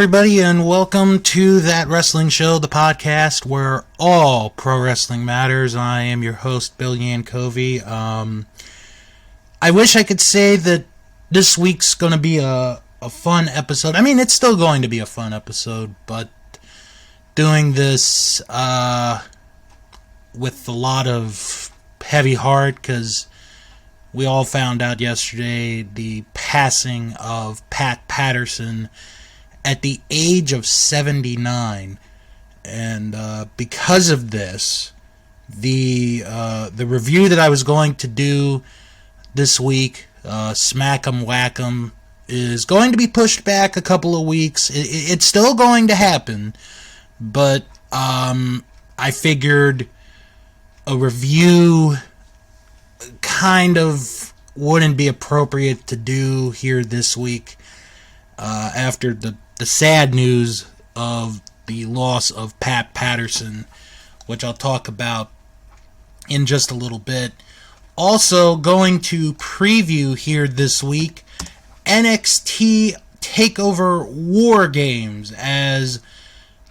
everybody, and welcome to That Wrestling Show, the podcast where all pro wrestling matters. I am your host, Bill Yankovi. I wish I could say that this week's going to be a fun episode. I mean, it's still going to be a fun episode, but doing this with a lot of heavy heart, because we all found out yesterday the passing of Pat Patterson at the age of 79, and because of this, the review that I was going to do this week, Smack 'em Whack 'em, is going to be pushed back a couple of weeks. It's still going to happen, but I figured a review kind of wouldn't be appropriate to do here this week after the sad news of the loss of Pat Patterson, which I'll talk about in just a little bit. Also going to preview here this week NXT Takeover War Games as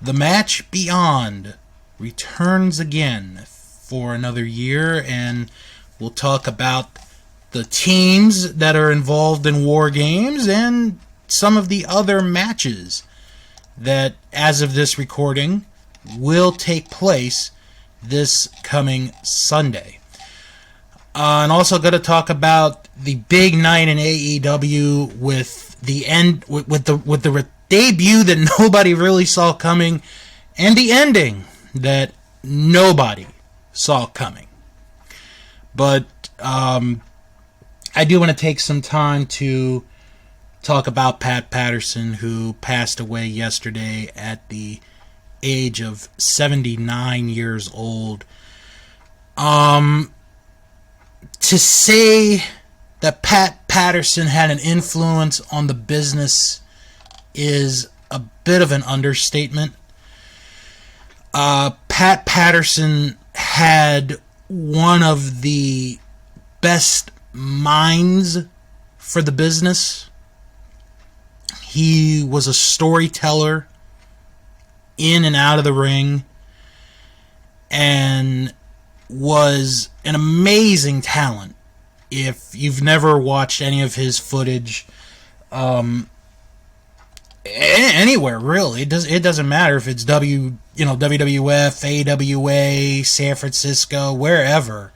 the match Beyond returns again for another year, and we'll talk about the teams that are involved in War Games and some of the other matches that, as of this recording, will take place this coming Sunday. And also going to talk about the big night in AEW with the debut that nobody really saw coming, and the ending that nobody saw coming. But I do want to take some time to talk about Pat Patterson, who passed away yesterday at the age of 79 years old. To say that Pat Patterson had an influence on the business is a bit of an understatement. Pat Patterson had one of the best minds for the business. He was a storyteller in and out of the ring, and was an amazing talent. If you've never watched any of his footage, anywhere really, it doesn't matter if it's WWF, AWA, San Francisco, wherever,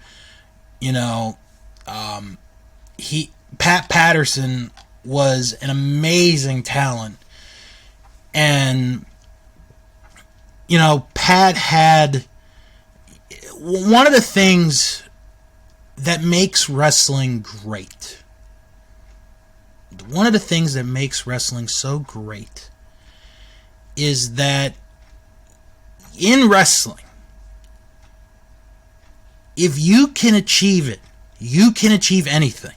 Pat Patterson was an amazing talent. And Pat had one of the things that makes wrestling great. One of the things that makes wrestling so great is that in wrestling, if you can achieve it, you can achieve anything.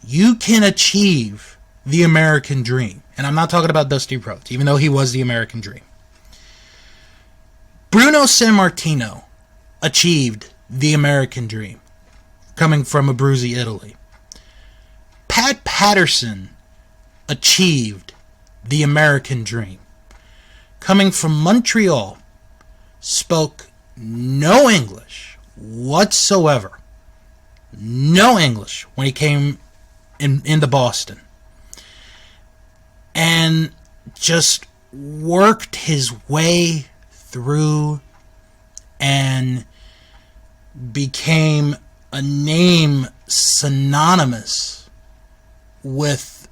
You can achieve the American dream. And I'm not talking about Dusty Rhodes, even though he was the American dream. Bruno Sammartino achieved the American dream, coming from Abruzzi, Italy. Pat Patterson achieved the American dream, coming from Montreal, spoke no English whatsoever. No English when he came into Boston. And just worked his way through and became a name synonymous with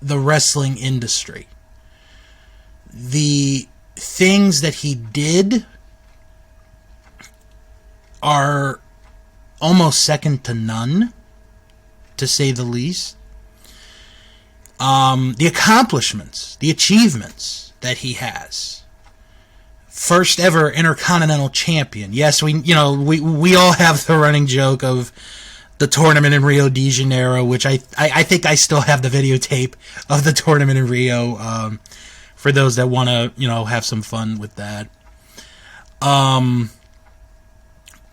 the wrestling industry. The things that he did are almost second to none, to say the least. The accomplishments, the achievements that he has. First ever Intercontinental Champion. Yes, we all have the running joke of the tournament in Rio de Janeiro, which I think I still have the videotape of the tournament in Rio, for those that want to, have some fun with that.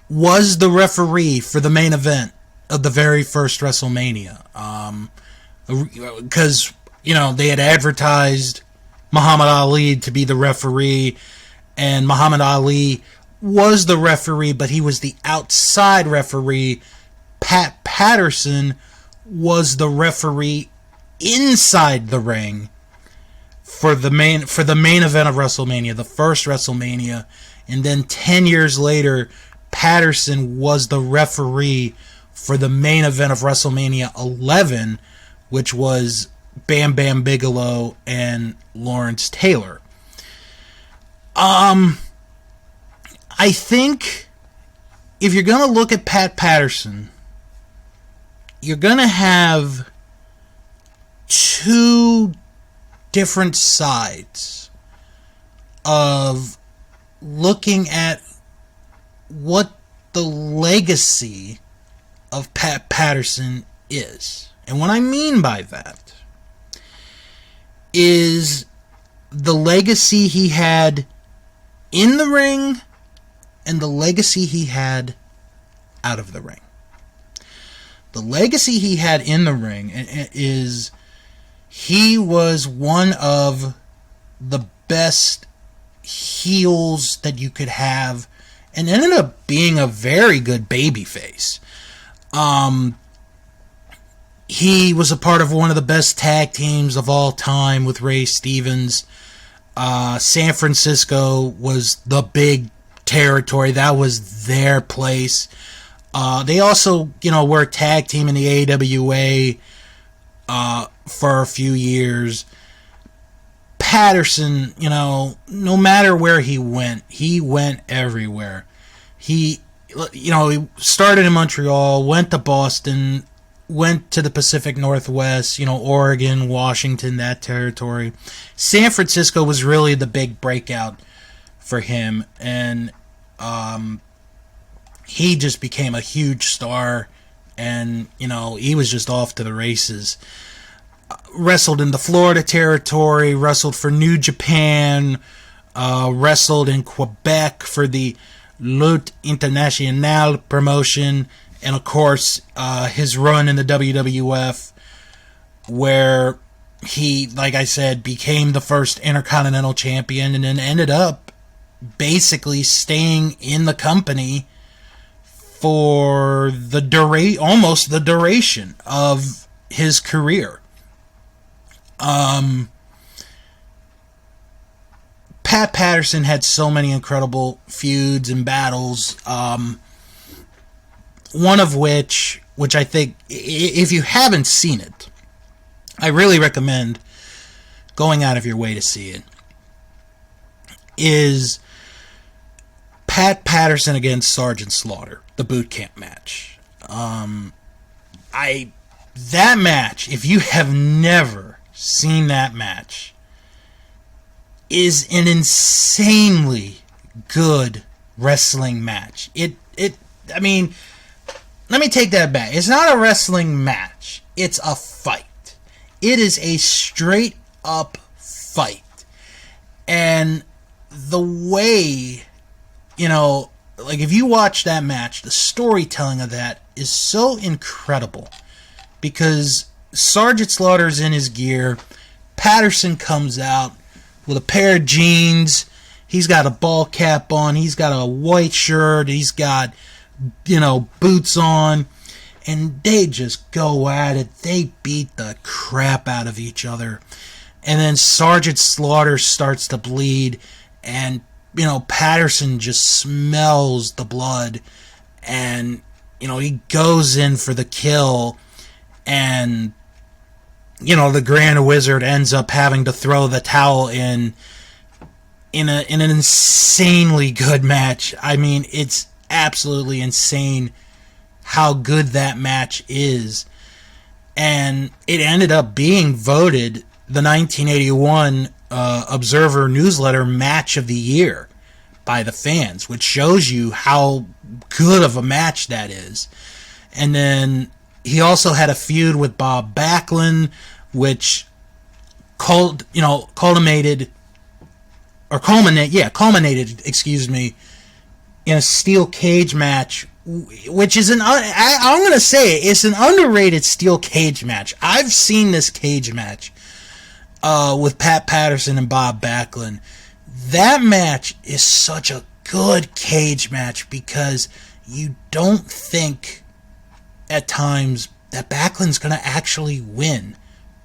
Was the referee for the main event of the very first WrestleMania. Because, they had advertised Muhammad Ali to be the referee, and Muhammad Ali was the referee, but he was the outside referee. Pat Patterson was the referee inside the ring for the main event of WrestleMania, the first WrestleMania, and then 10 years later, Patterson was the referee for the main event of WrestleMania 11, which was Bam Bam Bigelow and Lawrence Taylor. I think if you're going to look at Pat Patterson, you're going to have two different sides of looking at what the legacy of Pat Patterson is. And what I mean by that is the legacy he had in the ring and the legacy he had out of the ring. The legacy he had in the ring is he was one of the best heels that you could have and ended up being a very good babyface. He was a part of one of the best tag teams of all time with Ray Stevens. San Francisco was the big territory. That was their place. They also, were a tag team in the AWA for a few years. Patterson, no matter where he went everywhere. He started in Montreal, went to Boston, went to the Pacific Northwest, Oregon, Washington, that territory. San Francisco was really the big breakout for him, and he just became a huge star, and, he was just off to the races. Wrestled in the Florida territory, wrestled for New Japan, wrestled in Quebec for the Lutte Internationale promotion, and of course, his run in the WWF, where he, like I said, became the first Intercontinental Champion, and then ended up basically staying in the company for almost the duration of his career. Pat Patterson had so many incredible feuds and battles. One of which I think, if you haven't seen it, I really recommend going out of your way to see it, is Pat Patterson against Sergeant Slaughter, the boot camp match. That match, if you have never seen that match, is an insanely good wrestling match. I mean, let me take that back. It's not a wrestling match. It's a fight. It is a straight up fight. And the way, if you watch that match, the storytelling of that is so incredible. Because Sergeant Slaughter's in his gear. Patterson comes out with a pair of jeans. He's got a ball cap on. He's got a white shirt. He's got, boots on. And they just go at it. They beat the crap out of each other. And then Sergeant Slaughter starts to bleed. And, Patterson just smells the blood. And, he goes in for the kill. And, the Grand Wizard ends up having to throw the towel in an insanely good match. I mean, it's absolutely insane how good that match is. And it ended up being voted the 1981 Observer Newsletter Match of the Year by the fans, which shows you how good of a match that is. And then he also had a feud with Bob Backlund, which culminated, in a steel cage match, which is I'm going to say it's an underrated steel cage match. I've seen this cage match. with Pat Patterson and Bob Backlund. That match is such a good cage match because you don't think at times that Backlund's going to actually win.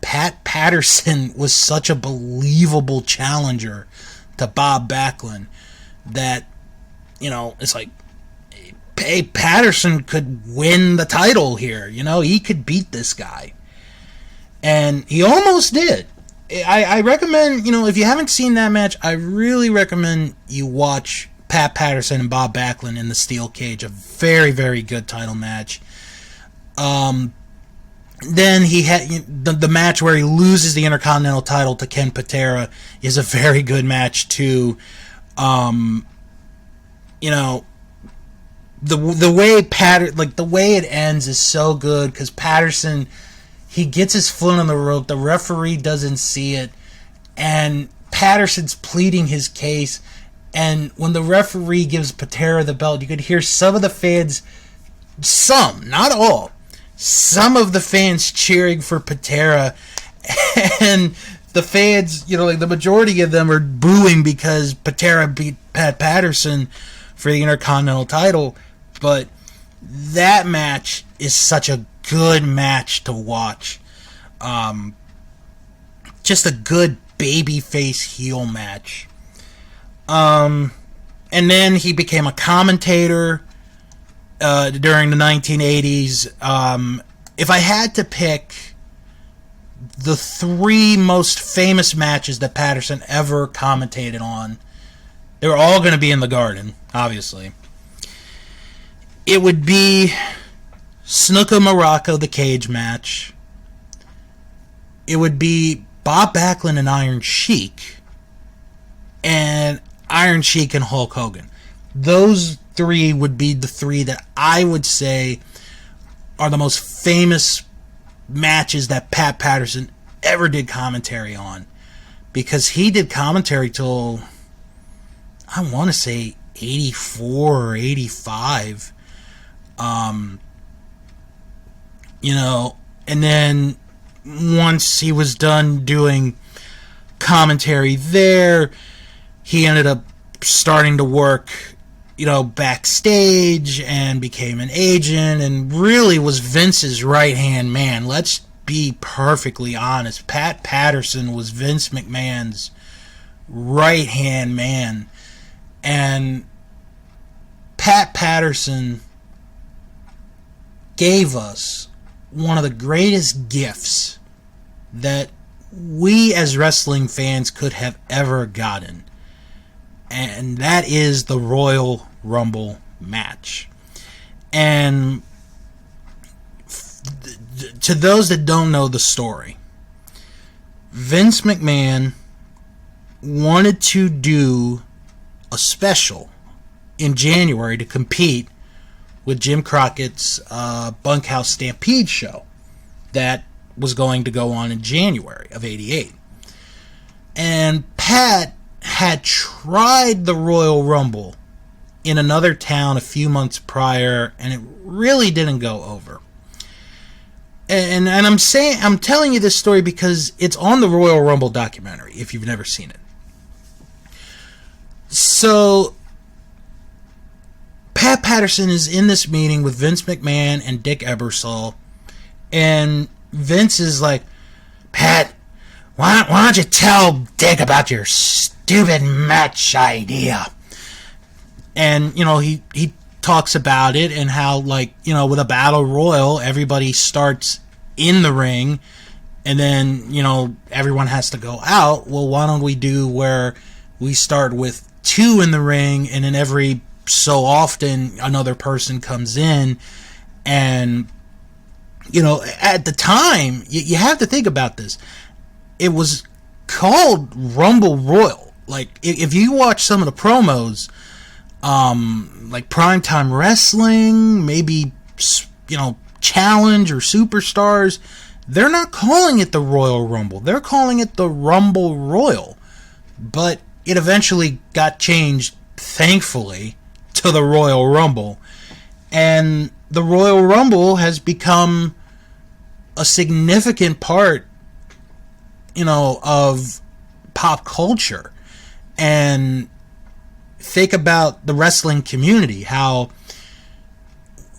Pat Patterson was such a believable challenger to Bob Backlund that, it's like, hey, Patterson could win the title here. He could beat this guy. And he almost did. I recommend, if you haven't seen that match, I really recommend you watch Pat Patterson and Bob Backlund in the steel cage. A very, very good title match. Then he had the match where he loses the Intercontinental title to Ken Patera is a very good match too. The way the way it ends is so good because Patterson, he gets his foot on the rope, the referee doesn't see it, and Patterson's pleading his case, and when the referee gives Patera the belt, you could hear some of the fans, some, not all, some of the fans cheering for Patera, and the fans, the majority of them are booing because Patera beat Pat Patterson for the Intercontinental title, but that match is such a good match to watch. Just a good babyface heel match. And then he became a commentator during the 1980s. If I had to pick the 3 most famous matches that Patterson ever commentated on, they were all going to be in the Garden, obviously. It would be Snuka Morocco, the cage match. It would be Bob Backlund and Iron Sheik. And Iron Sheik and Hulk Hogan. Those 3 would be the 3 that I would say are the most famous matches that Pat Patterson ever did commentary on. Because he did commentary till, I want to say, 84 or 85. And then once he was done doing commentary there, he ended up starting to work, backstage and became an agent and really was Vince's right-hand man. Let's be perfectly honest. Pat Patterson was Vince McMahon's right-hand man. And Pat Patterson gave us one of the greatest gifts that we as wrestling fans could have ever gotten. And that is the Royal Rumble match. And to those that don't know the story, Vince McMahon wanted to do a special in January to compete with Jim Crockett's Bunkhouse Stampede show that was going to go on in January of '88. And Pat had tried the Royal Rumble in another town a few months prior, and it really didn't go over. And I'm telling you this story because it's on the Royal Rumble documentary, if you've never seen it. So Pat Patterson is in this meeting with Vince McMahon and Dick Ebersol, and Vince is like, Pat, why don't you tell Dick about your stupid match idea? And, he talks about it and how, with a battle royal, everybody starts in the ring and then, everyone has to go out. Well, why don't we do where we start with 2 in the ring and then every so often another person comes in? And, at the time, you have to think about this. It was called Rumble Royal. Like, if you watch some of the promos, like Primetime Wrestling, maybe, Challenge or Superstars, they're not calling it the Royal Rumble. They're calling it the Rumble Royal. But it eventually got changed, thankfully, to the Royal Rumble. And the Royal Rumble has become a significant part of pop culture. And think about the wrestling community, how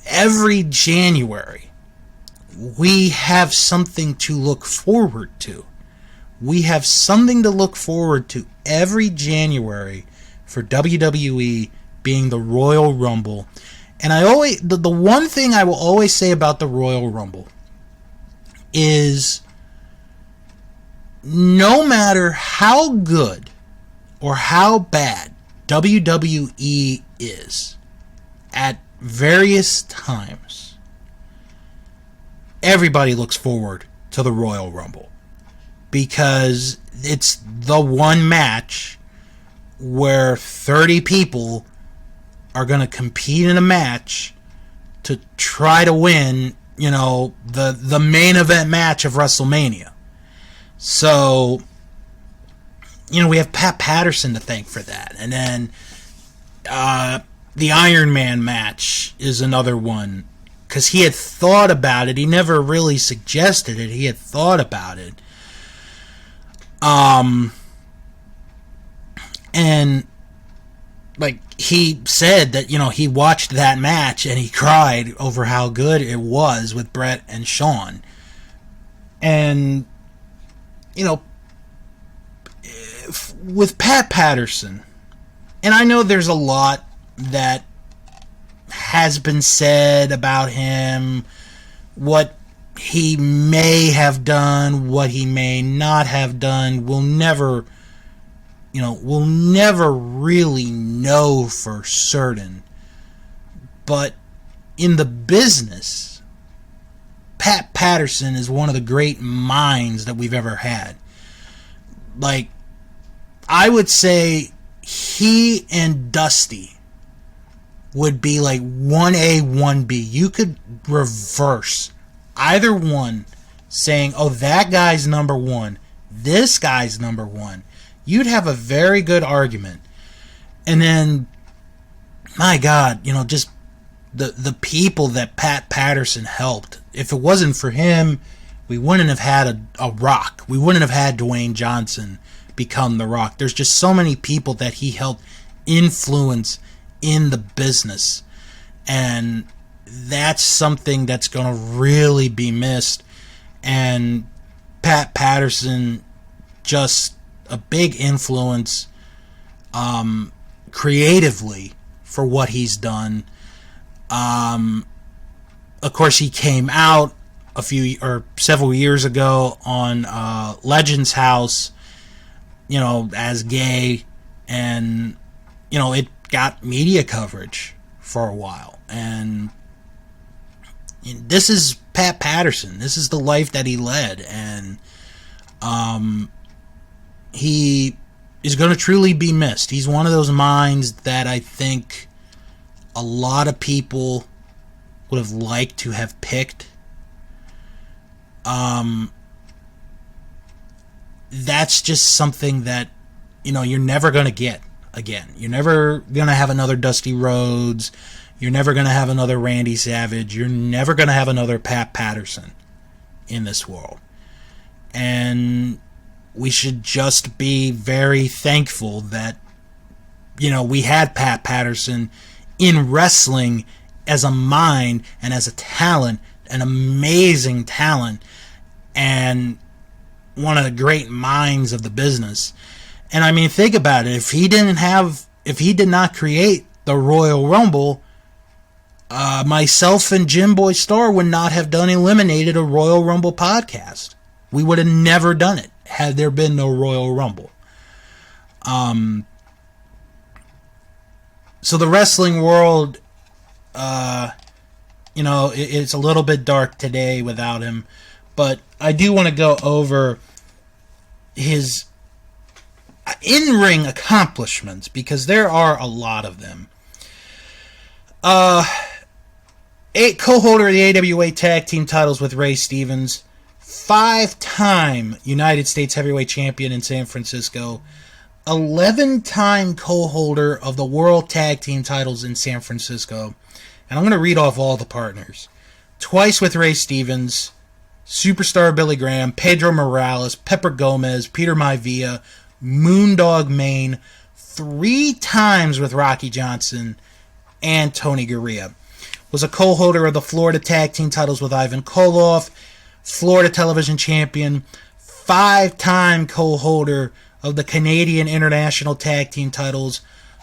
every January we have something to look forward to. We have something to look forward to every January for WWE being the Royal Rumble. And the one thing I will always say about the Royal Rumble is no matter how good or how bad WWE is at various times, everybody looks forward to the Royal Rumble because it's the one match where 30 people are going to compete in a match to try to win, the main event match of WrestleMania. So, we have Pat Patterson to thank for that. And then the Iron Man match is another one, because he had thought about it. He never really suggested it. He had thought about it. And he said that, he watched that match and he cried over how good it was with Brett and Shawn. And, with Pat Patterson, and I know there's a lot that has been said about him, what he may have done, what he may not have done, we'll never really know for certain. But in the business, Pat Patterson is one of the great minds that we've ever had. I would say he and Dusty would be 1A, 1B. You could reverse either one, saying, oh, that guy's number one, this guy's number one. You'd have a very good argument. And then, my God, just the people that Pat Patterson helped. If it wasn't for him, we wouldn't have had a Rock. We wouldn't have had Dwayne Johnson become The Rock. There's just so many people that he helped influence in the business. And that's something that's going to really be missed. And Pat Patterson, just a big influence creatively for what he's done. Of course, he came out several years ago on Legends House, as gay, and it got media coverage for a while. And this is Pat Patterson. This is the life that he led, and he is going to truly be missed. He's one of those minds that I think a lot of people would have liked to have picked. That's just something that, you're never going to get again. You're never going to have another Dusty Rhodes. You're never going to have another Randy Savage. You're never going to have another Pat Patterson in this world. And we should just be very thankful that, we had Pat Patterson in wrestling as a mind and as a talent, an amazing talent, and one of the great minds of the business. And I mean, think about it. If he did not create the Royal Rumble, myself and Jim Boy Star would not have done Eliminated, a Royal Rumble podcast. We would have never done it had there been no Royal Rumble. So the wrestling world, it's a little bit dark today without him, but I do want to go over his in-ring accomplishments, because there are a lot of them. Co-holder of the AWA Tag Team titles with Ray Stevens, 5-time United States Heavyweight Champion in San Francisco, 11-time co-holder of the World Tag Team titles in San Francisco. And I'm going to read off all the partners. Twice with Ray Stevens, Superstar Billy Graham, Pedro Morales, Pepper Gomez, Peter Maivia, Moondog Mayne, 3 times with Rocky Johnson, and Tony Gurria. Was a co-holder of the Florida Tag Team titles with Ivan Koloff, Florida Television Champion, 5-time co-holder of the Canadian International Tag Team titles,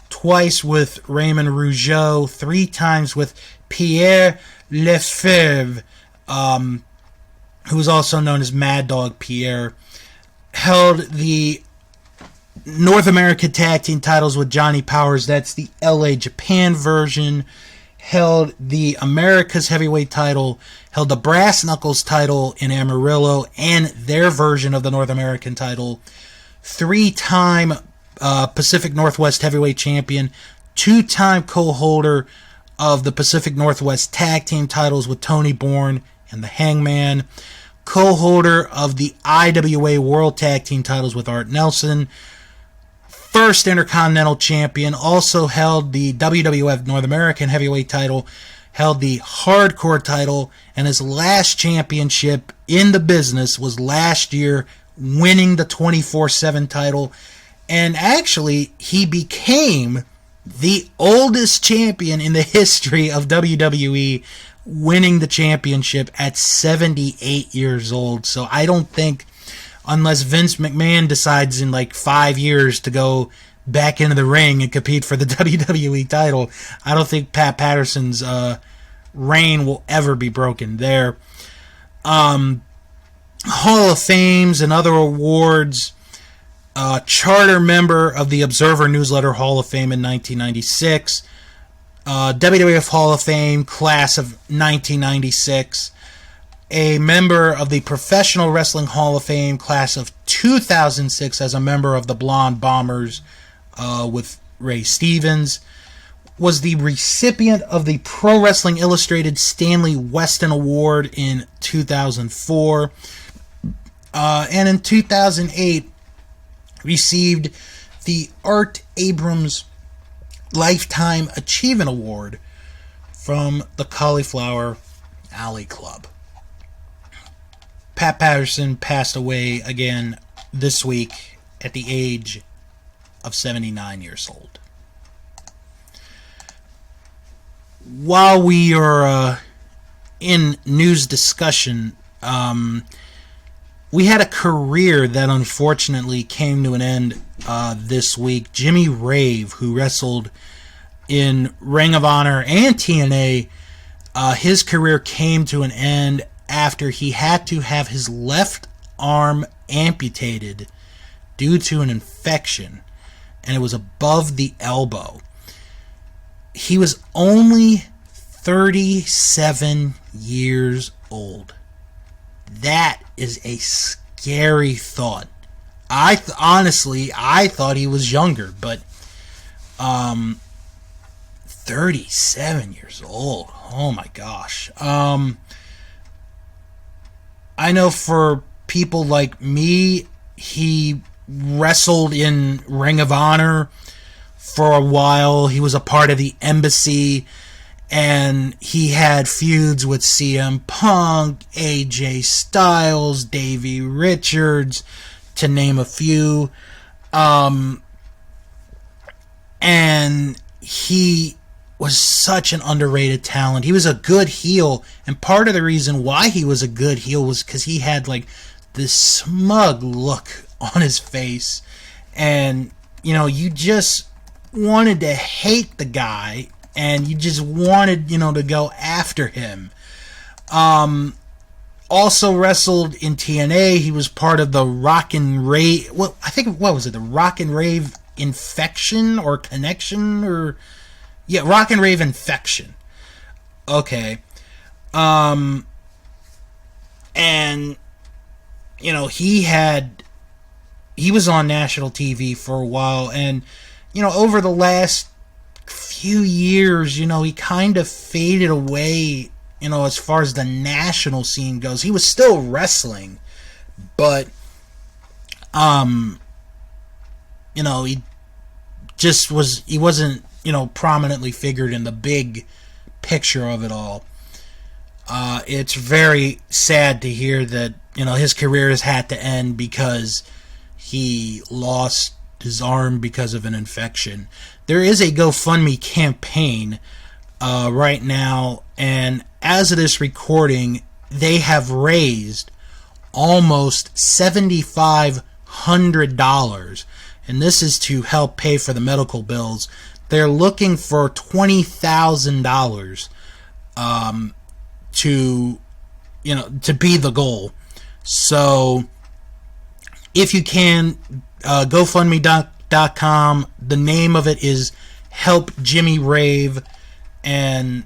twice with Raymond Rougeau, 3 times with Pierre Lefebvre, who was also known as Mad Dog Pierre. Held the North American Tag Team titles with Johnny Powers. That's the LA Japan version. Held the America's Heavyweight title. Held the Brass Knuckles title in Amarillo and their version of the North American title. 3-time Pacific Northwest Heavyweight Champion. 2-time co-holder of the Pacific Northwest Tag Team titles with Tony Bourne and the Hangman. Co-holder of the IWA World Tag Team titles with Art Nelson. First Intercontinental Champion, also held the WWF North American Heavyweight title, held the Hardcore title, and his last championship in the business was last year, winning the 24/7 title. And actually, he became the oldest champion in the history of WWE, winning the championship at 78 years old. So I don't think, unless Vince McMahon decides in like 5 years to go back into the ring and compete for the WWE title, I don't think Pat Patterson's reign will ever be broken there. Hall of Fames and other awards. Charter member of the Observer Newsletter Hall of Fame in 1996. WWF Hall of Fame class of 1996. A member of the Professional Wrestling Hall of Fame class of 2006 as a member of the Blonde Bombers with Ray Stevens. Was the recipient of the Pro Wrestling Illustrated Stanley Weston Award in 2004. And in 2008, received the Art Abrams Lifetime Achievement Award from the Cauliflower Alley Club. Pat Patterson passed away again this week at the age of 79 years old. While we are in news discussion, we had a career that unfortunately came to an end this week. Jimmy Rave, who wrestled in Ring of Honor and TNA, his career came to an end after he had to have his left arm amputated due to an infection, and it was above the elbow. He was only 37 years old. That is a scary thought. Honestly, I thought he was younger, but 37 years old. Oh my gosh. I know for people like me, he wrestled in Ring of Honor for a while. He was a part of the Embassy, and he had feuds with CM Punk, AJ Styles, Davey Richards, to name a few. And he was such an underrated talent. He was a good heel, and part of the reason why he was a good heel was because he had like this smug look on his face, and you just wanted to hate the guy, and you just wanted to go after him. Also wrestled in TNA. He was part of the Rock and Rave. What was it? The Rock and Rave Infection or Connection or. Yeah, Rock and Rave Infection. Okay. And, he was on national TV for a while, and, over the last few years, he kind of faded away, as far as the national scene goes. He was still wrestling, but, he just he wasn't, prominently figured in the big picture of it all. It's very sad to hear that, his career has had to end because he lost his arm because of an infection. There is a GoFundMe campaign right now, and as of this recording, they have raised almost $7,500, and this is to help pay for the medical bills. They're looking for $20,000 to be the goal. So if you can, GoFundMe.com. The name of it is Help Jimmy Rave, and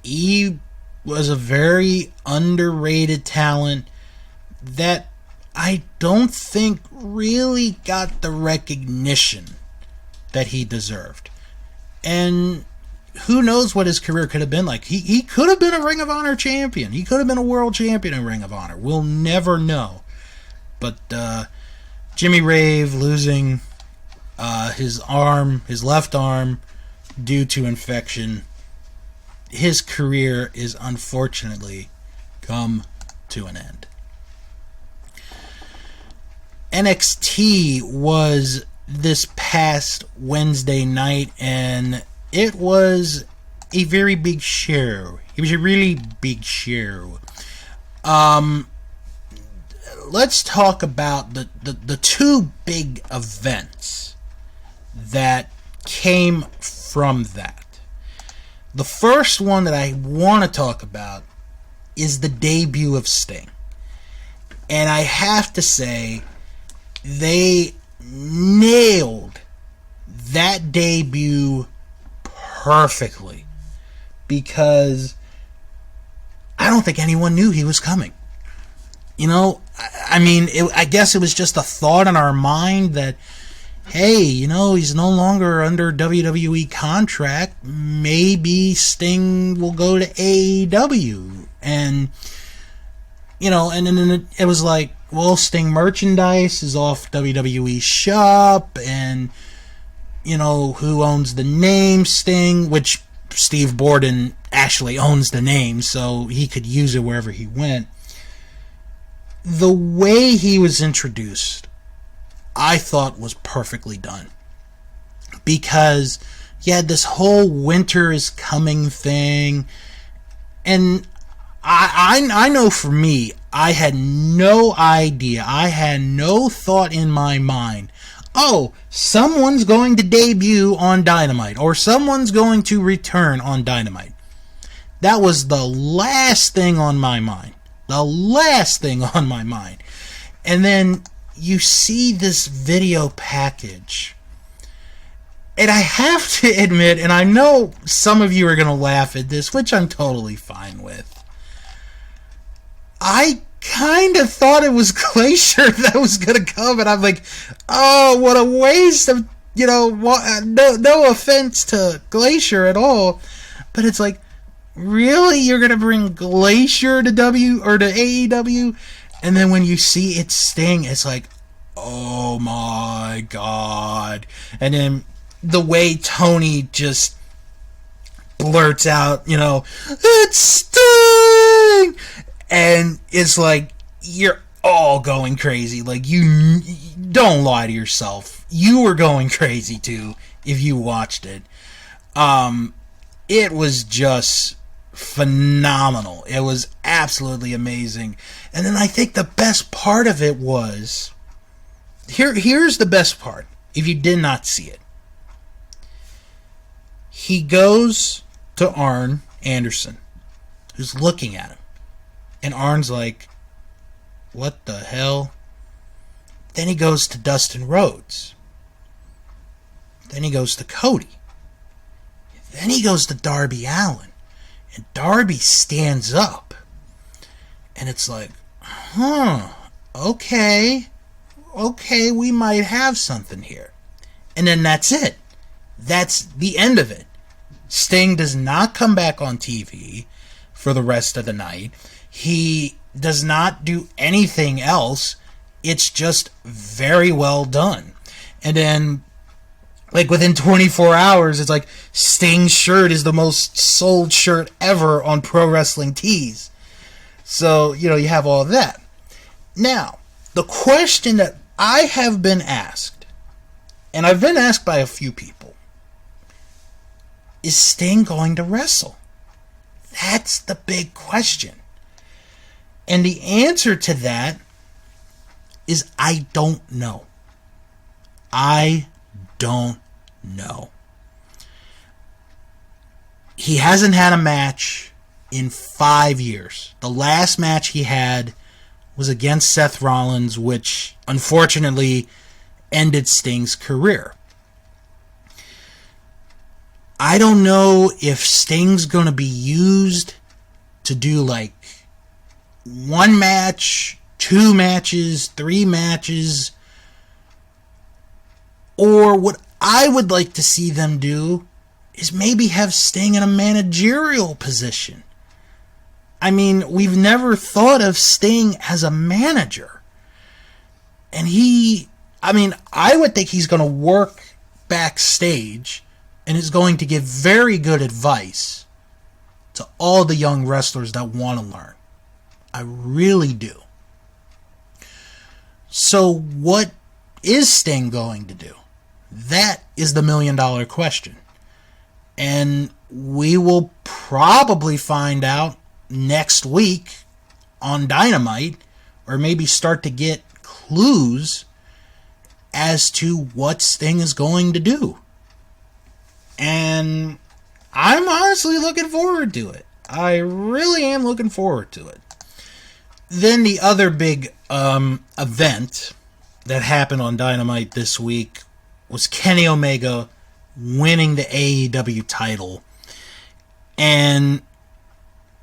he was a very underrated talent that I don't think really got the recognition that he deserved. And who knows what his career could have been like. He could have been a Ring of Honor champion. He could have been a world champion in Ring of Honor. We'll never know. But Jimmy Rave losing his left arm due to infection, his career is unfortunately come to an end. NXT was this past Wednesday night, and it was a very big show. It was a really big show. Let's talk about the two big events that came from that. The first one that I want to talk about is the debut of Sting. And I have to say, they nailed that debut perfectly, because I don't think anyone knew he was coming. I guess it was just a thought in our mind that, hey, he's no longer under WWE contract. Maybe Sting will go to AEW. And, and then it was like, well, Sting merchandise is off WWE shop, and, who owns the name Sting, which Steve Borden actually owns the name, so he could use it wherever he went. The way he was introduced, I thought was perfectly done. Because you had this whole winter is coming thing, and I know for me, I had no idea, I had no thought in my mind, oh, someone's going to debut on Dynamite, or someone's going to return on Dynamite. That was the last thing on my mind. The last thing on my mind. And then you see this video package. And I have to admit, and I know some of you are going to laugh at this, which I'm totally fine with. I kind of thought it was Glacier that was going to come, and I'm like, oh, what a waste of, no offense to Glacier at all, but it's like, really? You're going to bring Glacier to AEW? And then when you see it Sting, it's like, oh my god. And then the way Tony just blurts out, it's Sting! And it's like, you're all going crazy. Like, you don't lie to yourself. You were going crazy too if you watched it. It was just phenomenal. It was absolutely amazing. And then I think the best part of it was, here's the best part, if you did not see it. He goes to Arn Anderson, who's looking at him. And Arn's like, what the hell? Then he goes to Dustin Rhodes. Then he goes to Cody. Then he goes to Darby Allin. And Darby stands up. And it's like, okay, we might have something here. And then that's it. That's the end of it. Sting does not come back on TV for the rest of the night. He does not do anything else. It's just very well done. And then Like, within 24 hours, it's like, Sting's shirt is the most sold shirt ever on Pro Wrestling Tees. So, you have all that. Now, the question that I have been asked, and I've been asked by a few people, is Sting going to wrestle? That's the big question. And the answer to that is I don't know. I don't know. He hasn't had a match in 5 years. The last match he had was against Seth Rollins, which unfortunately ended Sting's career. I don't know if Sting's going to be used to do like 1 match, 2 matches, 3 matches, or what I would like to see them do is maybe have Sting in a managerial position. I mean, we've never thought of Sting as a manager. And I would think he's going to work backstage and is going to give very good advice to all the young wrestlers that want to learn. I really do. So what is Sting going to do? That is the $1 million question. And we will probably find out next week on Dynamite, or maybe start to get clues as to what Sting is going to do. And I'm honestly looking forward to it. I really am looking forward to it. Then the other big event that happened on Dynamite this week was Kenny Omega winning the AEW title. And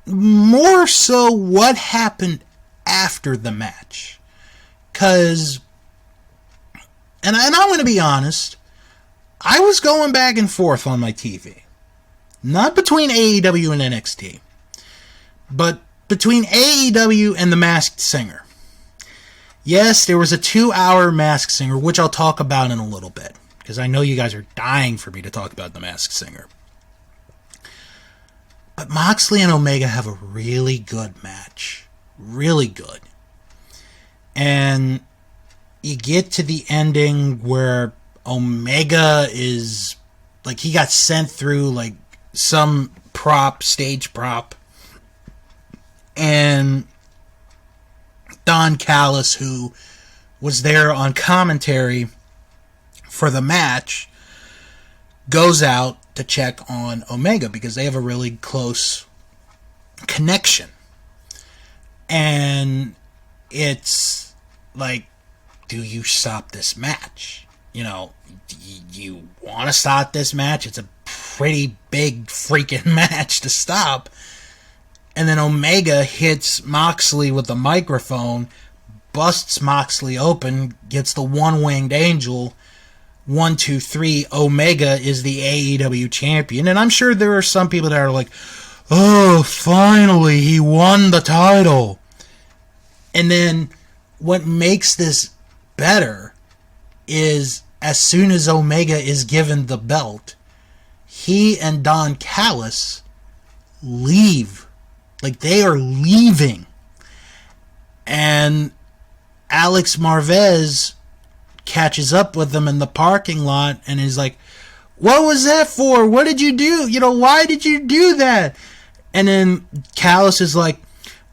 more so what happened after the match. Because, and I'm going to be honest, I was going back and forth on my TV. Not between AEW and NXT, but between AEW and The Masked Singer. Yes, there was a 2-hour Masked Singer, which I'll talk about in a little bit, because I know you guys are dying for me to talk about The Masked Singer. But Moxley and Omega have a really good match. Really good. And you get to the ending where Omega is, like, he got sent through, like, some stage prop. And Don Callis, who was there on commentary for the match, goes out to check on Omega because they have a really close connection. And it's like, do you stop this match? You want to stop this match? It's a pretty big freaking match to stop. And then Omega hits Moxley with the microphone, busts Moxley open, gets the one-winged angel. 1, 2, 3, Omega is the AEW champion. And I'm sure there are some people that are like, oh, finally, he won the title. And then what makes this better is as soon as Omega is given the belt, he and Don Callis leave. Like, they are leaving. And Alex Marvez catches up with them in the parking lot and is like, what was that for? What did you do? Why did you do that? And then Callis is like,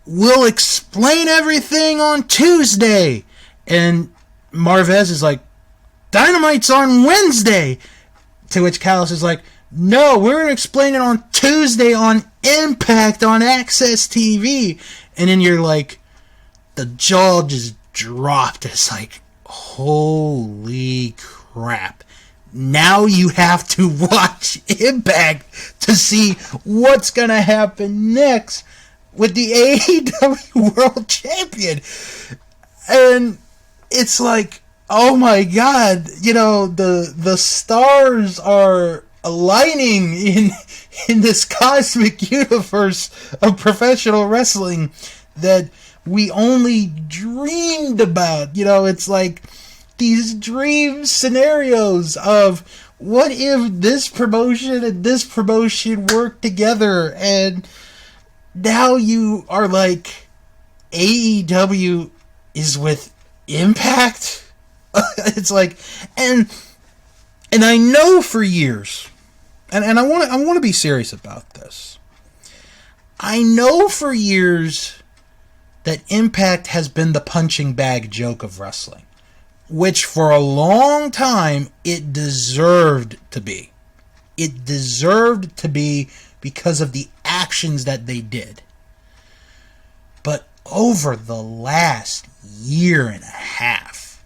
we'll explain everything on Tuesday. And Marvez is like, Dynamite's on Wednesday. To which Callis is like, no, we're going to explain it on Tuesday on Impact on Access TV. And then you're like, the jaw just dropped. It's like, holy crap. Now you have to watch Impact to see what's going to happen next with the AEW World Champion. And it's like, oh my God, the stars are aligning in this cosmic universe of professional wrestling that we only dreamed about. It's like these dream scenarios of What if this promotion and this promotion work together and now you are like, AEW is with Impact? It's like, and I know for years, and I want to be serious about this. I know for years that Impact has been the punching bag joke of wrestling, which for a long time it deserved to be. It deserved to be because of the actions that they did. But over the last year and a half,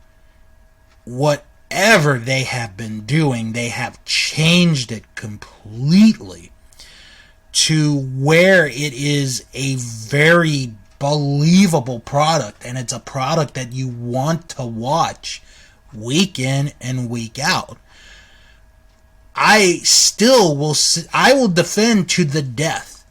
whatever they have been doing, they have changed it completely to where it is a very believable product, and it's a product that you want to watch week in and week out. I will defend to the death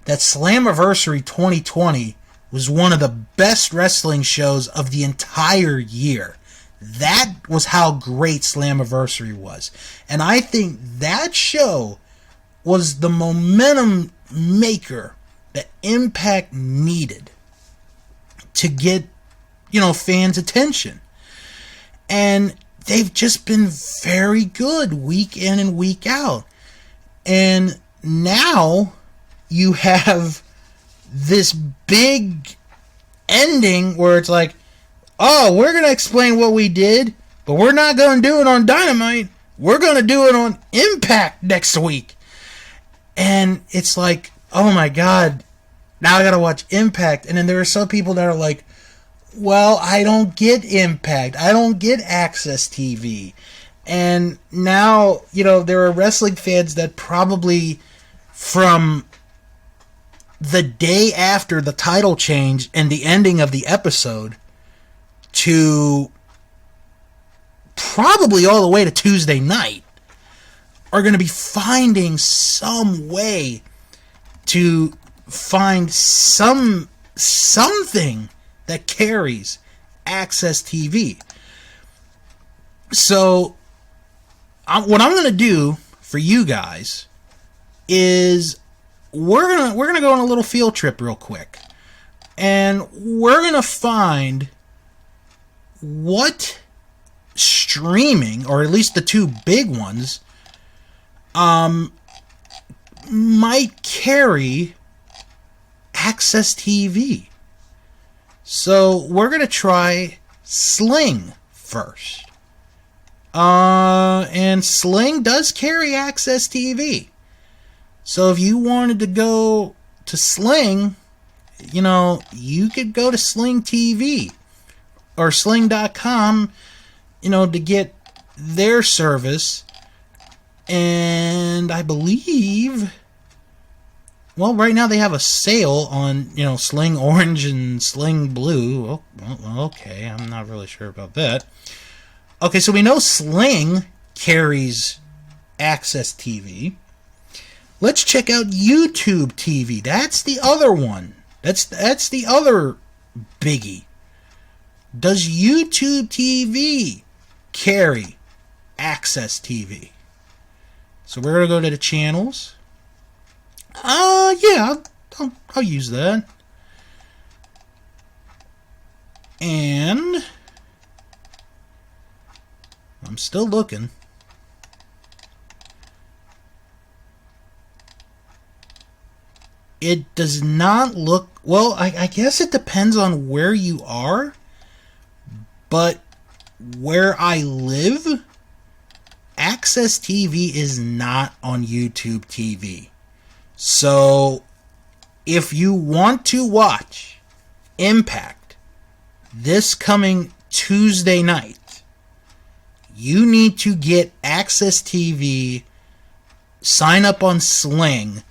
that Slammiversary 2020 was one of the best wrestling shows of the entire year. That was how great Slammiversary was. And I think that show was the momentum maker that Impact needed to get, fans' attention. And they've just been very good week in and week out. And now you have this big ending where it's like, oh, we're going to explain what we did, but we're not going to do it on Dynamite. We're going to do it on Impact next week. And it's like, oh my God, now I got to watch Impact. And then there are some people that are like, well, I don't get Impact. I don't get Access TV. And now, there are wrestling fans that probably from the day after the title change and the ending of the episode to probably all the way to Tuesday night are going to be finding some way to find something that carries Access TV. So what I'm going to do for you guys is we're gonna go on a little field trip real quick, and we're gonna find what streaming, or at least the two big ones, might carry Access TV. So we're gonna try Sling first. And Sling does carry Access TV. So if you wanted to go to Sling, you could go to Sling TV or Sling.com, to get their service. And I believe, well, right now they have a sale on, Sling Orange and Sling Blue. Oh, well, okay, I'm not really sure about that. Okay, so we know Sling carries Access TV. Let's check out YouTube TV. That's the other one. That's the other biggie. Does YouTube TV carry Access TV? So we're going to go to the channels. Yeah, I'll use that. And I'm still looking. It does not look... Well, I guess it depends on where you are. But where I live, Access TV is not on YouTube TV. So, if you want to watch Impact this coming Tuesday night, you need to get Access TV, sign up on Sling,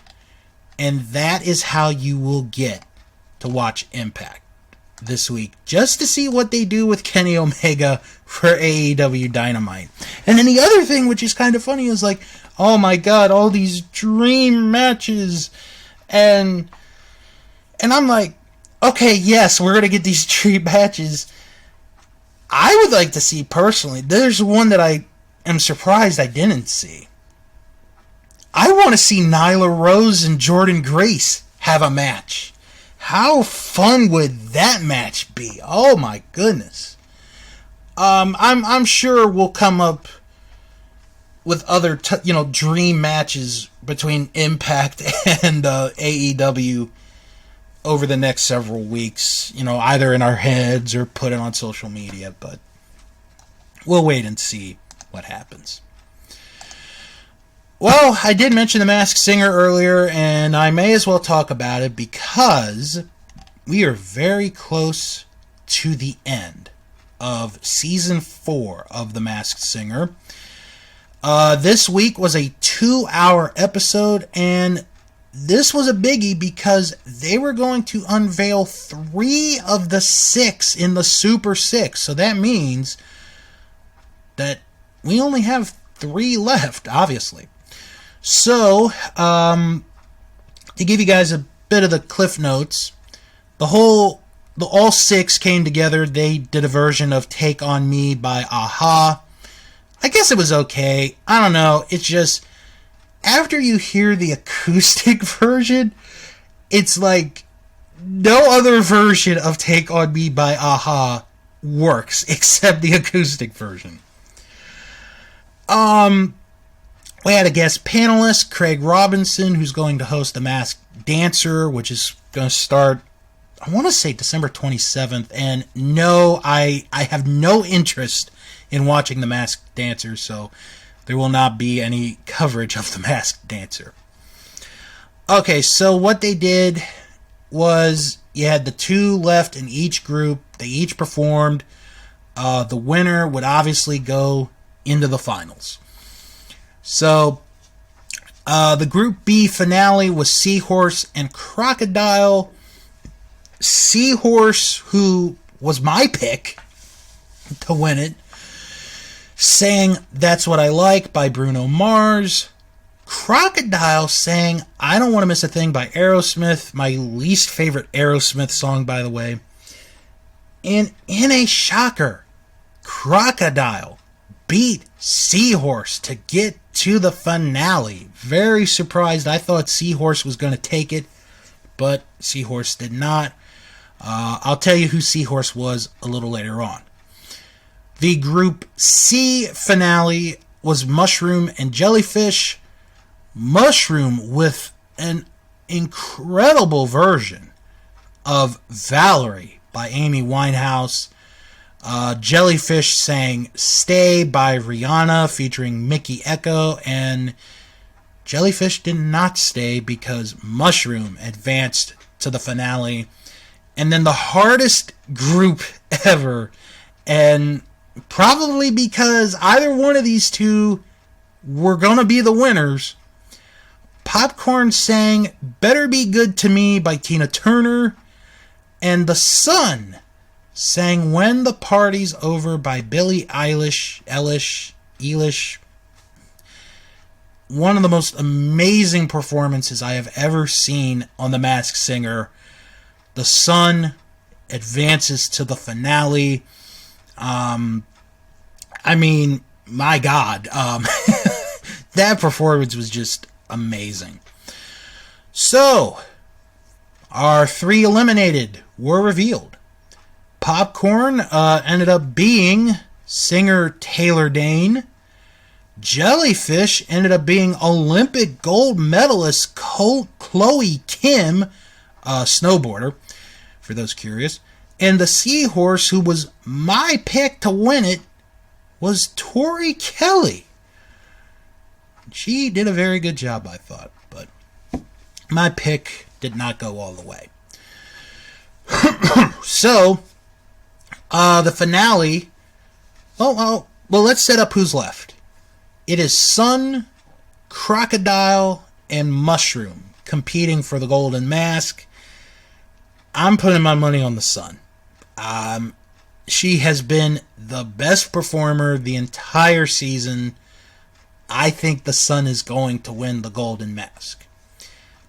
and that is how you will get to watch Impact this week, just to see what they do with Kenny Omega for AEW Dynamite. And then the other thing, which is kind of funny, is like, oh my God, all these dream matches. And I'm like, okay, yes, we're going to get these dream matches. I would like to see, personally, there's one that I am surprised I didn't see. I want to see Nyla Rose and Jordynne Grace have a match. How fun would that match be? Oh my goodness. I'm sure we'll come up with other dream matches between Impact and AEW over the next several weeks. Either in our heads or put it on social media, but we'll wait and see what happens. Well, I did mention The Masked Singer earlier, and I may as well talk about it because we are very close to the end of Season 4 of The Masked Singer. This week was a 2-hour episode, and this was a biggie because they were going to unveil 3 of the 6 in the Super 6. So that means that we only have 3 left, obviously. So, to give you guys a bit of the cliff notes, all 6 came together. They did a version of Take On Me by Aha. I guess it was okay. I don't know. It's just, after you hear the acoustic version, it's like no other version of Take On Me by Aha works except the acoustic version. We had a guest panelist, Craig Robinson, who's going to host The Masked Dancer, which is going to start, I want to say December 27th. And no, I have no interest in watching The Masked Dancer, so there will not be any coverage of The Masked Dancer. Okay, so what they did was you had the 2 left in each group. They each performed. The winner would obviously go into the finals. So, the Group B finale was Seahorse and Crocodile. Seahorse, who was my pick to win it, sang That's What I Like by Bruno Mars. Crocodile sang I Don't Want to Miss a Thing by Aerosmith, my least favorite Aerosmith song, by the way. And in a shocker, Crocodile beat Seahorse to get to the finale. Very surprised. I thought Seahorse was going to take it, but Seahorse did not. I'll tell you who Seahorse was a little later on. The Group C finale was Mushroom and Jellyfish. Mushroom with an incredible version of Valerie by Amy Winehouse. Jellyfish sang Stay by Rihanna featuring Mickey Echo, and Jellyfish did not stay because Mushroom advanced to the finale. And then the hardest group ever, and probably because either one of these 2 were going to be the winners, Popcorn sang Better Be Good to Me by Tina Turner, and The Sun sang When the Party's Over by Billie Eilish. One of the most amazing performances I have ever seen on The Masked Singer. The Sun advances to the finale. I mean, my God. That performance was just amazing. So, our 3 eliminated were revealed. Popcorn ended up being singer Taylor Dane. Jellyfish ended up being Olympic gold medalist Chloe Kim, snowboarder, for those curious. And the Seahorse, who was my pick to win it, was Tori Kelly. She did a very good job, I thought, but my pick did not go all the way. So, the finale, well, let's set up who's left. It is Sun, Crocodile, and Mushroom competing for the Golden Mask. I'm putting my money on the Sun. She has been the best performer the entire season. I think the Sun is going to win the Golden Mask.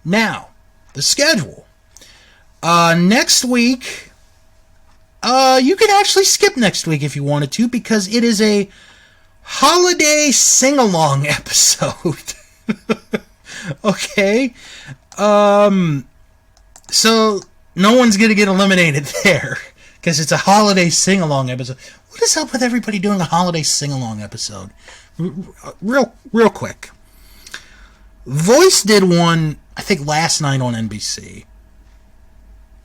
Now, the schedule. Next week, you can actually skip next week if you wanted to, because it is a holiday sing-along episode. Okay. So no one's going to get eliminated there because it's a holiday sing-along episode. What is up with everybody doing a holiday sing-along episode? Real quick. Voice did one, I think, last night on NBC.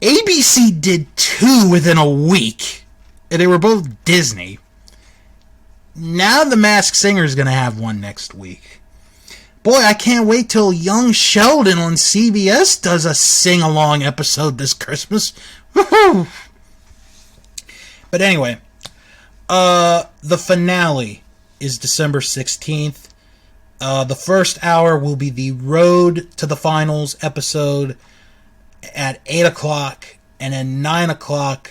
ABC did two within a week, and they were both Disney. Now the Masked Singer is going to have one next week. Boy, I can't wait till Young Sheldon on CBS does a sing-along episode this Christmas. Woohoo! But anyway, the finale is December 16th. The first hour will be the Road to the Finals episode at 8 o'clock, and then 9 o'clock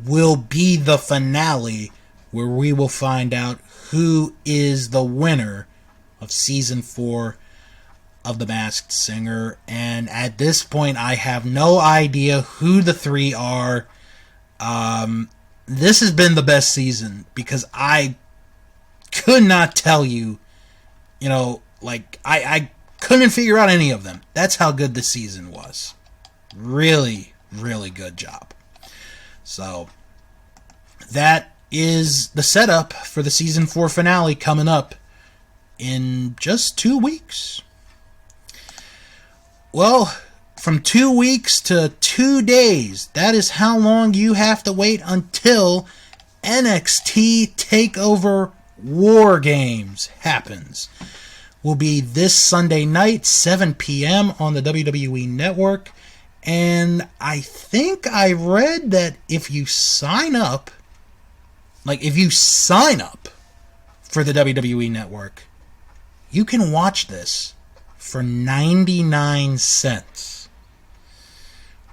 will be the finale, where we will find out who is the winner of Season 4 of The Masked Singer. And at this point, I have no idea who the three are. This has been the best season, because I could not tell you, I couldn't figure out any of them. That's how good the season was. Really, really good job. So, that is the setup for the Season 4 finale coming up in just 2 weeks. Well, from 2 weeks to 2 days, that is how long you have to wait until NXT Takeover War Games happens. Will be this Sunday night, 7 p.m. on the WWE Network. And I think I read that if you sign up for the WWE Network, you can watch this for 99 cents.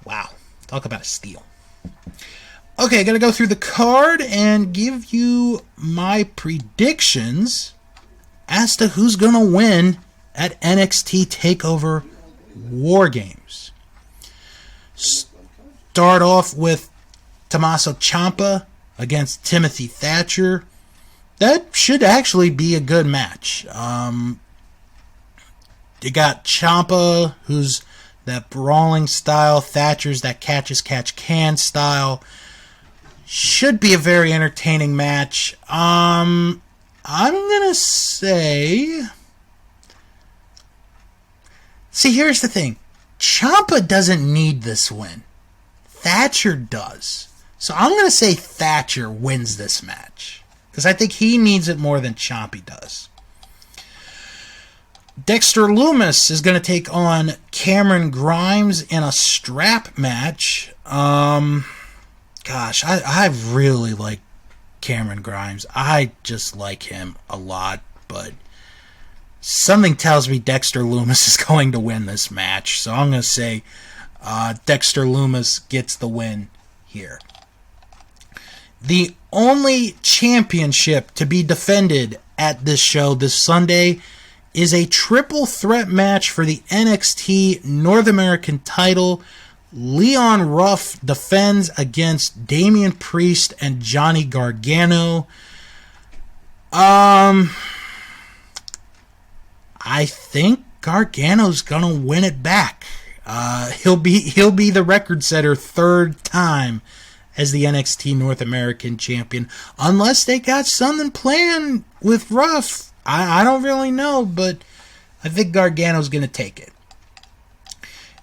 Wow. Talk about a steal. Okay, going to go through the card and give you my predictions as to who's going to win at NXT Takeover War Games. Start off with Tommaso Ciampa against Timothy Thatcher. That should actually be a good match. You got Ciampa, who's that brawling style. Thatcher's that catch-as-catch-can style. Should be a very entertaining match. I'm going to say... See, here's the thing. Ciampa doesn't need this win. Thatcher does. So I'm going to say Thatcher wins this match, because I think he needs it more than Ciampa does. Dexter Lumis is going to take on Cameron Grimes in a strap match. I really like Cameron Grimes. I just like him a lot, but something tells me Dexter Lumis is going to win this match. So I'm going to say Dexter Lumis gets the win here. The only championship to be defended at this show this Sunday is a triple threat match for the NXT North American title. Leon Ruff defends against Damian Priest and Johnny Gargano. I think Gargano's gonna win it back. He'll be the record setter third time as the NXT North American champion, unless they got something planned with Ruff. I don't really know, but I think Gargano's gonna take it.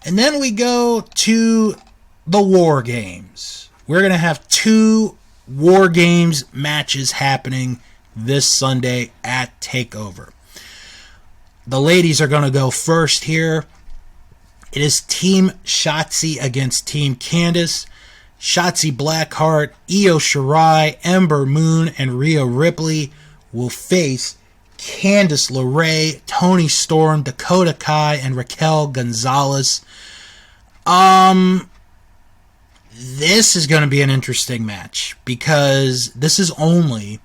And then we go to the War Games. We're going to have 2 War Games matches happening this Sunday at TakeOver. The ladies are going to go first here. It is Team Shotzi against Team Candice. Shotzi Blackheart, Io Shirai, Ember Moon, and Rhea Ripley will face Candice LeRae, Toni Storm, Dakota Kai, and Raquel Gonzalez. This is going to be an interesting match, because this is only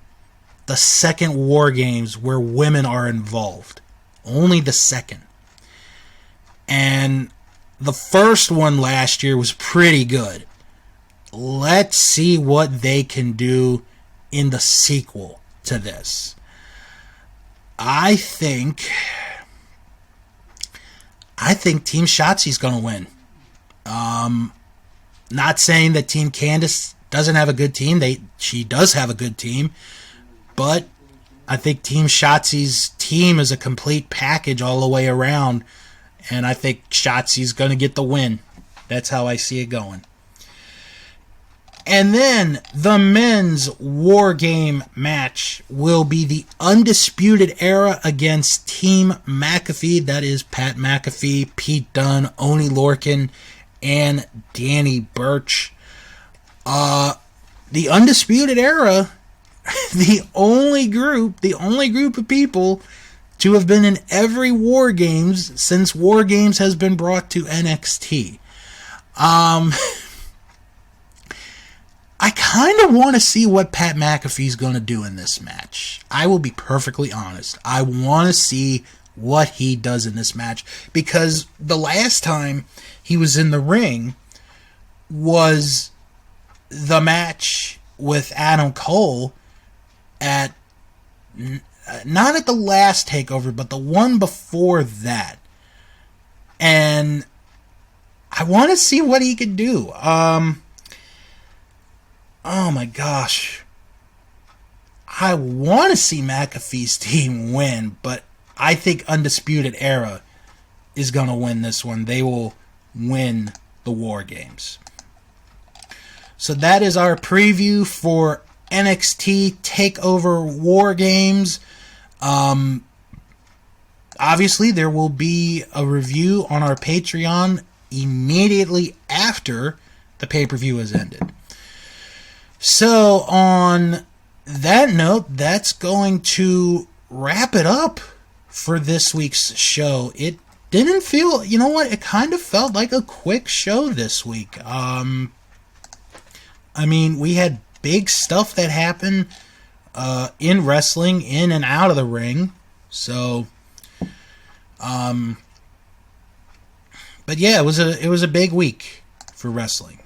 the second War Games where women are involved. Only the second. And the first one last year was pretty good. Let's see what they can do in the sequel to this. I think Team Shotzi's going to win. Not saying that Team Candice doesn't have a good team. She does have a good team. But I think Team Shotzi's team is a complete package all the way around. And I think Shotzi's going to get the win. That's how I see it going. And then the men's War Game match will be the Undisputed Era against Team McAfee. That is Pat McAfee, Pete Dunne, Oney Lorcan, and Danny Burch. The Undisputed Era, the only group of people to have been in every War Games since War Games has been brought to NXT. I kind of want to see what Pat McAfee's going to do in this match. I will be perfectly honest. I want to see what he does in this match, because the last time he was in the ring was the match with Adam Cole at, not at the last takeover, but the one before that. And I want to see what he could do. Oh my gosh. I want to see McAfee's team win, but I think Undisputed Era is going to win this one. They will win the War Games. So that is our preview for NXT Takeover War Games. Obviously, there will be a review on our Patreon immediately after the pay-per-view has ended. So, on that note, that's going to wrap it up for this week's show. It didn't feel, you know what, it kind of felt like a quick show this week. I mean, we had big stuff that happened in wrestling, in and out of the ring. So, but yeah, it was a big week for wrestling.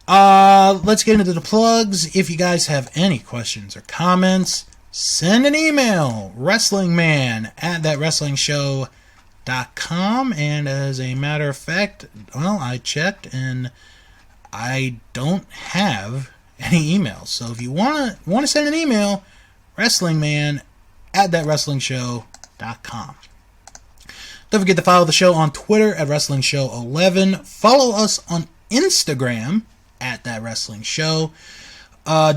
Let's get into the plugs. If you guys have any questions or comments, send an email, wrestlingman@thatwrestlingshow.com. And as a matter of fact, well, I checked and I don't have any emails. So if you want to send an email, wrestlingman@thatwrestlingshow.com. Don't forget to follow the show on Twitter @WrestlingShow11. Follow us on Instagram @ThatWrestlingShow.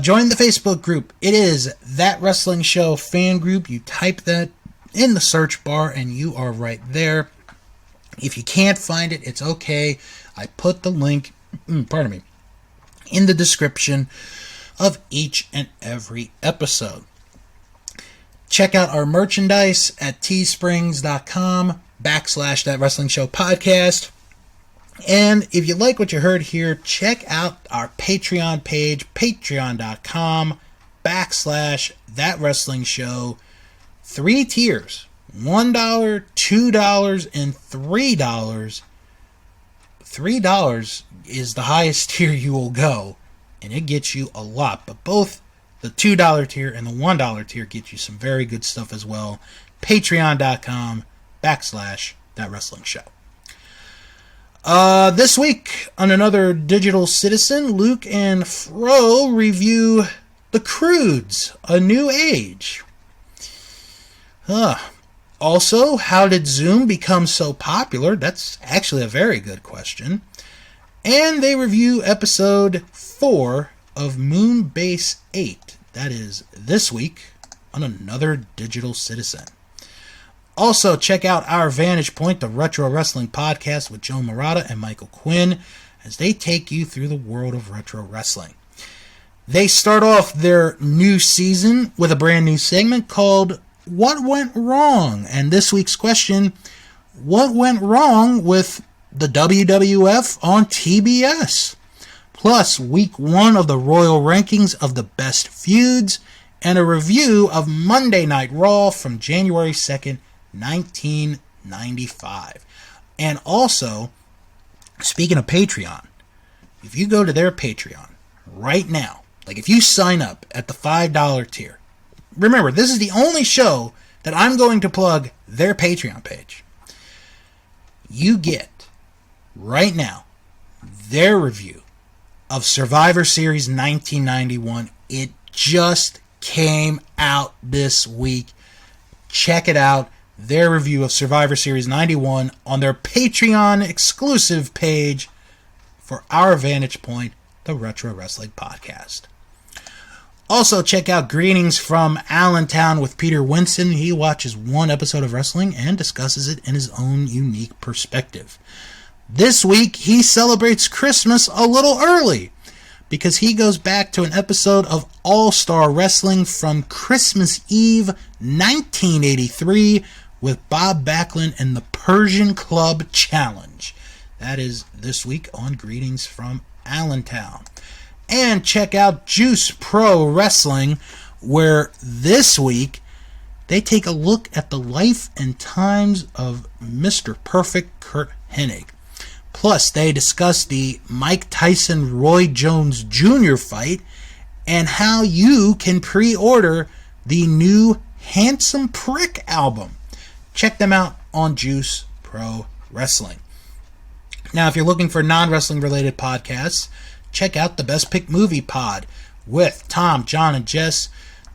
Join the Facebook group. It is That Wrestling Show fan group. You type that in the search bar and you are right there. If you can't find it, it's okay. I put the link, in the description of each and every episode. Check out our merchandise at teesprings.com/That Wrestling Show podcast. And if you like what you heard here, check out our Patreon page, patreon.com/That Wrestling Show. 3 tiers, $1, $2, and $3. $3 is the highest tier you will go, and it gets you a lot. But both the $2 tier and the $1 tier get you some very good stuff as well. Patreon.com/That Wrestling Show. This week, on another Digital Citizen, Luke and Fro review The Croods, A New Age. Also, how did Zoom become so popular? That's actually a very good question. And they review episode 4 of Moonbase 8. That is this week on another Digital Citizen. Also, check out our Vantage Point, the Retro Wrestling Podcast with Joe Murata and Michael Quinn, as they take you through the world of retro wrestling. They start off their new season with a brand new segment called What Went Wrong? And this week's question, what went wrong with the WWF on TBS? Plus, week 1 of the Royal Rankings of the Best Feuds, and a review of Monday Night Raw from January 2nd, 1995. And also, speaking of Patreon, if you go to their Patreon right now, like if you sign up at the $5 tier, remember, this is the only show that I'm going to plug their Patreon page. You get, right now, their review of Survivor Series 1991. It just came out this week. Check it out. Their review of Survivor Series 91 on their Patreon exclusive page for our Vantage Point, the Retro Wrestling Podcast. Also, check out Greetings from Allentown with Peter Winson. He watches one episode of wrestling and discusses it in his own unique perspective. This week, he celebrates Christmas a little early because he goes back to an episode of All-Star Wrestling from Christmas Eve 1983 with Bob Backlund and the Persian Club Challenge. That is this week on Greetings from Allentown. And check out Juice Pro Wrestling, where this week they take a look at the life and times of Mr. Perfect Curt Hennig. Plus, they discuss the Mike Tyson-Roy Jones Jr. fight and how you can pre-order the new Handsome Prick album. Check them out on Juice Pro Wrestling. Now, if you're looking for non-wrestling related podcasts, check out the Best Pick Movie Pod with Tom, John, and Jess.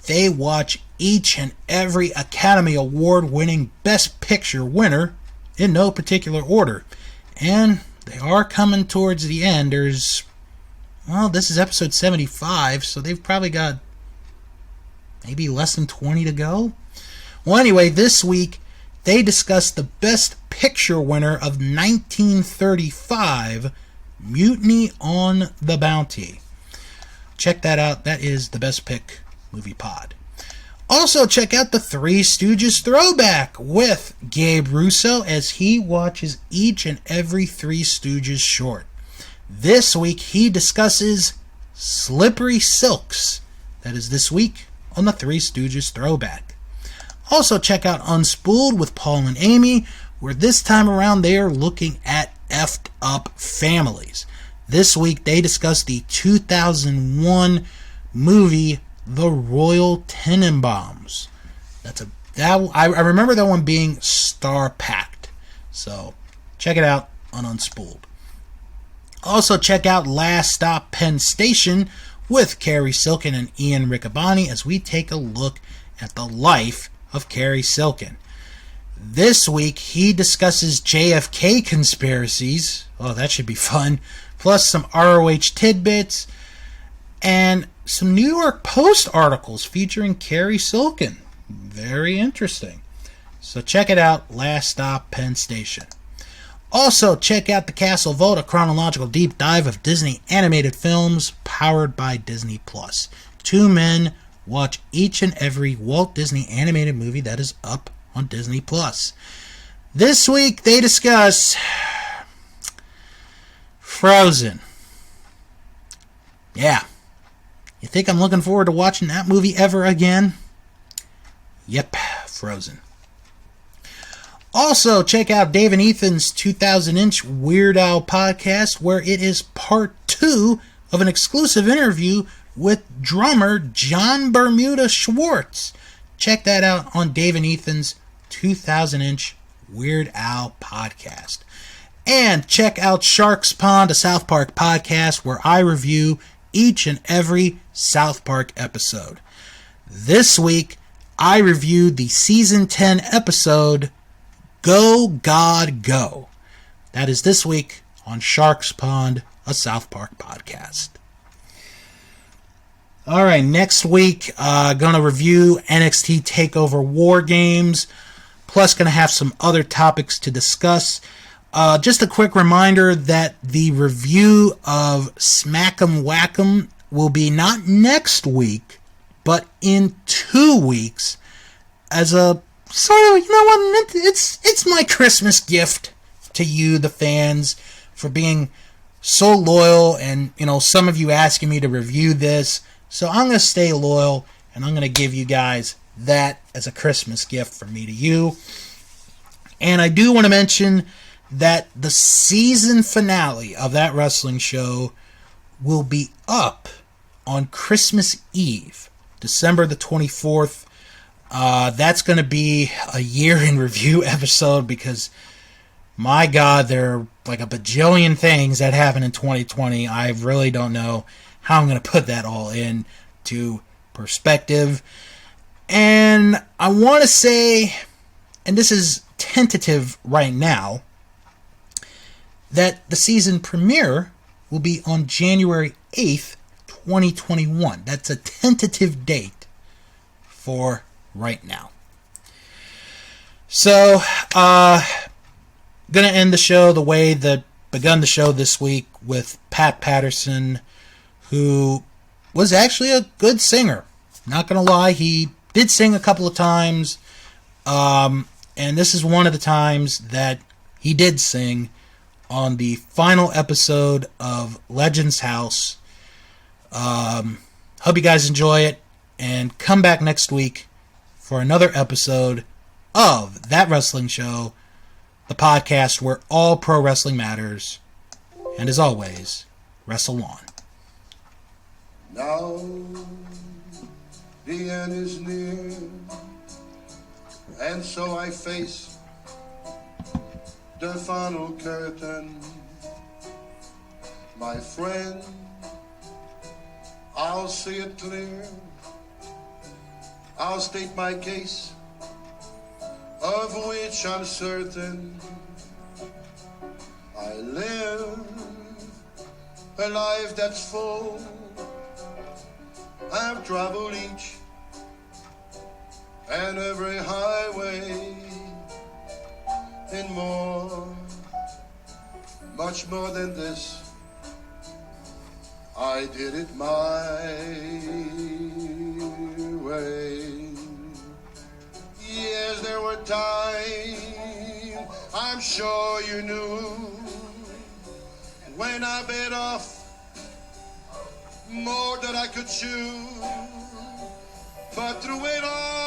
They watch each and every Academy Award-winning Best Picture winner in no particular order. And they are coming towards the end. This is episode 75, so they've probably got maybe less than 20 to go. Well, anyway, this week, they discuss the Best Picture winner of 1935, Mutiny on the Bounty. Check that out. That is the Best Pick Movie Pod. Also, check out the Three Stooges Throwback with Gabe Russo as he watches each and every Three Stooges short. This week, he discusses Slippery Silks. That is this week on the Three Stooges Throwback. Also, check out Unspooled with Paul and Amy, where this time around they are looking at effed up families. This week they discuss the 2001 movie The Royal Tenenbaums. I remember that one being star-packed. So check it out on Unspooled. Also check out Last Stop Penn Station with Carrie Silkin and Ian Riccaboni as we take a look at the life of Carrie Silkin. This week, he discusses JFK conspiracies. Oh, that should be fun. Plus some ROH tidbits. And some New York Post articles featuring Carrie Silkin. Very interesting. So check it out, Last Stop Penn Station. Also, check out the Castle Vault, a chronological deep dive of Disney animated films powered by Disney Plus. Two men watch each and every Walt Disney animated movie that is up on Disney Plus. This week they discuss Frozen. Yeah. You think I'm looking forward to watching that movie ever again? Yep, Frozen. Also, check out Dave and Ethan's 2000-inch Weird Al podcast, where it is part 2 of an exclusive interview with drummer John Bermuda Schwartz. Check that out on Dave and Ethan's 2000-inch Weird Al podcast. And check out Sharks Pond, a South Park podcast, where I review each and every South Park episode. This week, I reviewed the Season 10 episode, Go God Go. That is this week on Sharks Pond, a South Park podcast. Alright, next week, gonna review NXT Takeover War Games, plus gonna have some other topics to discuss. Just a quick reminder that the review of Smack'em Whack'em will be not next week, but in 2 weeks, as a sort of, you know what, it's my Christmas gift to you, the fans, for being so loyal, and, you know, some of you asking me to review this. So I'm going to stay loyal, and I'm going to give you guys that as a Christmas gift from me to you. And I do want to mention that the season finale of that wrestling show will be up on Christmas Eve, December the 24th. That's going to be a year in review episode because, my God, there are like a bajillion things that happened in 2020. I really don't know how I'm going to put that all into perspective. And I want to say, and this is tentative right now, that the season premiere will be on January 8th, 2021. That's a tentative date for right now. So, gonna end the show the way that begun the show this week with Pat Patterson, who was actually a good singer. Not gonna lie, he did sing a couple of times, and this is one of the times that he did sing on the final episode of Legends House. Hope you guys enjoy it, and come back next week for another episode of That Wrestling Show, the podcast where all pro wrestling matters. And as always, wrestle on. Now the end is near, and so I face the final curtain. My friend, I'll see it clear. I'll state my case, of which I'm certain. I live a life that's full. I've traveled each and every highway, and more, much more than this. I did it my way. Yes, there were times, I'm sure you knew, when I bit off more than I could chew. But through it all,